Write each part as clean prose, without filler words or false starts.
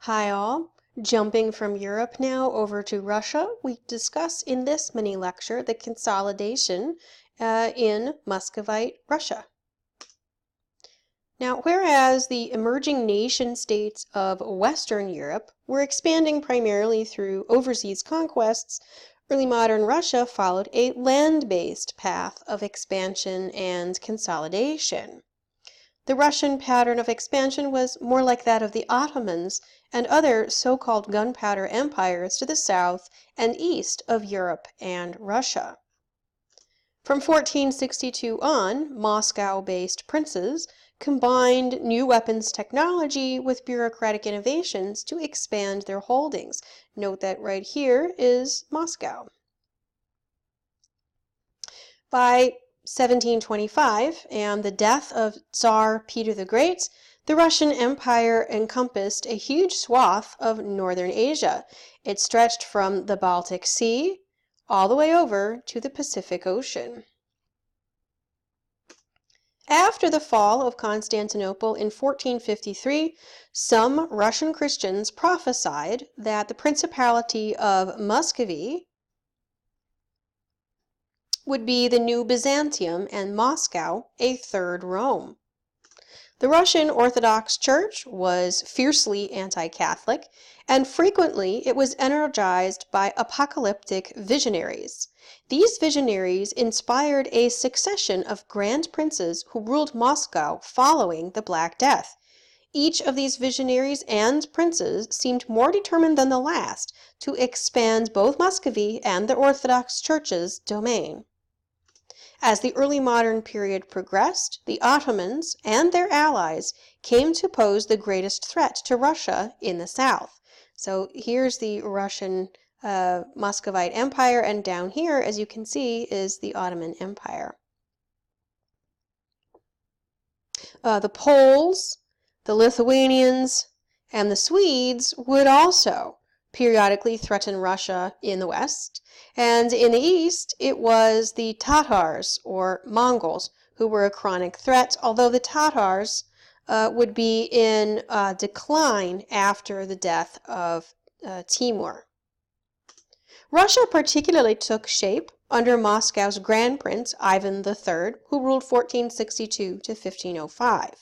Hi all. Jumping from Europe now over to Russia, we discuss in this mini lecture the consolidation in Muscovite Russia. Now, whereas the emerging nation states of Western Europe were expanding primarily through overseas conquests, early modern Russia followed a land-based path of expansion and consolidation. The Russian pattern of expansion was more like that of the Ottomans and other so-called gunpowder empires to the south and east of Europe and Russia. From 1462 on, Moscow-based princes combined new weapons technology with bureaucratic innovations to expand their holdings. Note that right here is Moscow. By 1725 and the death of Tsar Peter the Great, the Russian Empire encompassed a huge swath of northern Asia. It stretched from the Baltic Sea all the way over to the Pacific Ocean. After the fall of Constantinople in 1453, some Russian Christians prophesied that the Principality of Muscovite would be the new Byzantium and Moscow a third Rome. The Russian Orthodox Church was fiercely anti-Catholic, and frequently it was energized by apocalyptic visionaries. These visionaries inspired a succession of grand princes who ruled Moscow following the Black Death. Each of these visionaries and princes seemed more determined than the last to expand both Muscovy and the Orthodox Church's domain. As the early modern period progressed, the Ottomans and their allies came to pose the greatest threat to Russia in the south. So here's the Russian Muscovite Empire, and down here, as you can see, is the Ottoman Empire. The Poles, the Lithuanians, and the Swedes would also periodically threaten Russia in the west, and in the east it was the Tatars or Mongols who were a chronic threat, although the Tatars would be in decline after the death of Timur. Russia particularly took shape under Moscow's Grand Prince Ivan III, who ruled 1462 to 1505.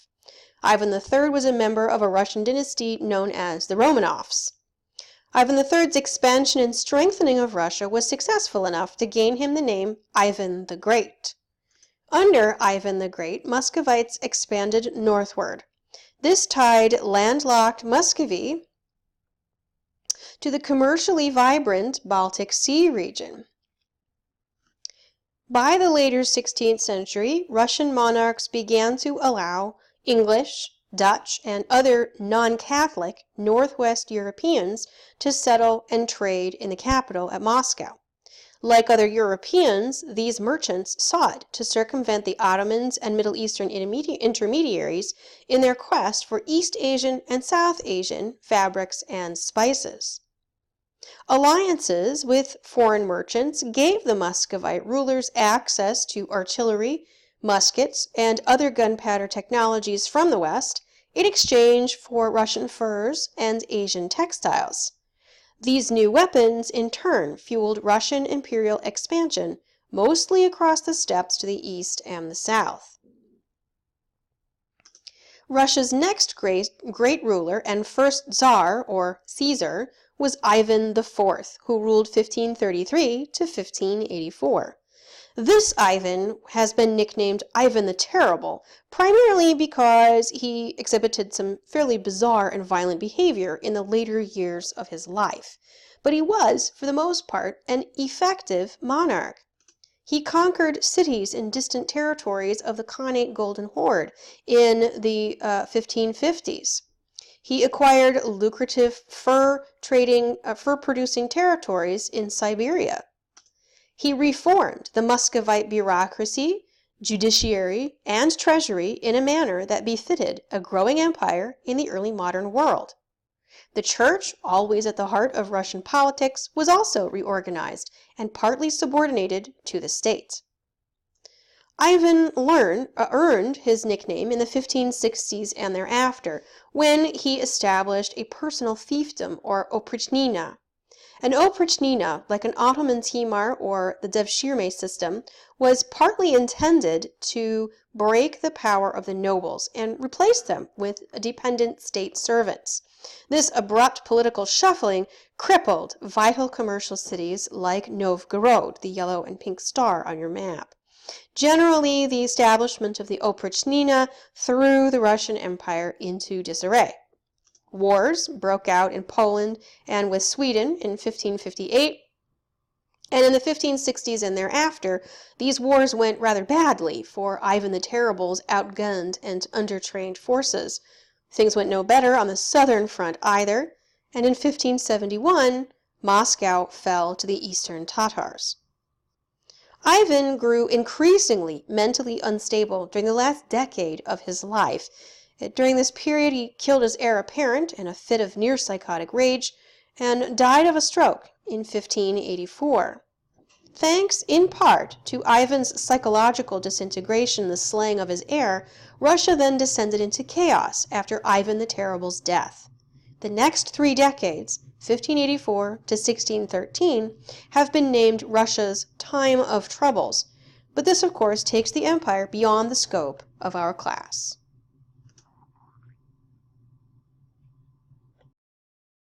Ivan III was a member of a Russian dynasty known as the Romanovs. Ivan III's expansion and strengthening of Russia was successful enough to gain him the name Ivan the Great. Under Ivan the Great, Muscovites expanded northward. This tied landlocked Muscovy to the commercially vibrant Baltic Sea region. By the later 16th century, Russian monarchs began to allow English, Dutch, and other non-Catholic Northwest Europeans to settle and trade in the capital at Moscow. Like other Europeans, these merchants sought to circumvent the Ottomans and Middle Eastern intermediaries in their quest for East Asian and South Asian fabrics and spices. Alliances with foreign merchants gave the Muscovite rulers access to artillery, muskets, and other gunpowder technologies from the West in exchange for Russian furs and Asian textiles. These new weapons, in turn, fueled Russian imperial expansion, mostly across the steppes to the east and the south. Russia's next great ruler and first Tsar, or Caesar, was Ivan IV, who ruled 1533 to 1584. This Ivan has been nicknamed Ivan the Terrible, primarily because he exhibited some fairly bizarre and violent behavior in the later years of his life. But he was, for the most part, an effective monarch. He conquered cities in distant territories of the Khanate Golden Horde in the 1550s. He acquired lucrative fur-producing territories in Siberia. He reformed the Muscovite bureaucracy, judiciary, and treasury in a manner that befitted a growing empire in the early modern world. The church, always at the heart of Russian politics, was also reorganized and partly subordinated to the state. Ivan earned his nickname in the 1560s and thereafter, when he established a personal fiefdom, or oprichnina. An oprichnina, like an Ottoman timar or the devshirme system, was partly intended to break the power of the nobles and replace them with dependent state servants. This abrupt political shuffling crippled vital commercial cities like Novgorod, the yellow and pink star on your map. Generally, the establishment of the oprichnina threw the Russian Empire into disarray. Wars broke out in Poland and with Sweden in 1558, and in the 1560s and thereafter, these wars went rather badly for Ivan the Terrible's outgunned and undertrained forces. Things went no better on the southern front either, and in 1571, Moscow fell to the Eastern Tatars. Ivan grew increasingly mentally unstable during the last decade of his life. During this period, he killed his heir apparent in a fit of near-psychotic rage and died of a stroke in 1584. Thanks, in part, to Ivan's psychological disintegration and the slaying of his heir, Russia then descended into chaos after Ivan the Terrible's death. The next 3 decades, 1584 to 1613, have been named Russia's Time of Troubles, but this, of course, takes the empire beyond the scope of our class.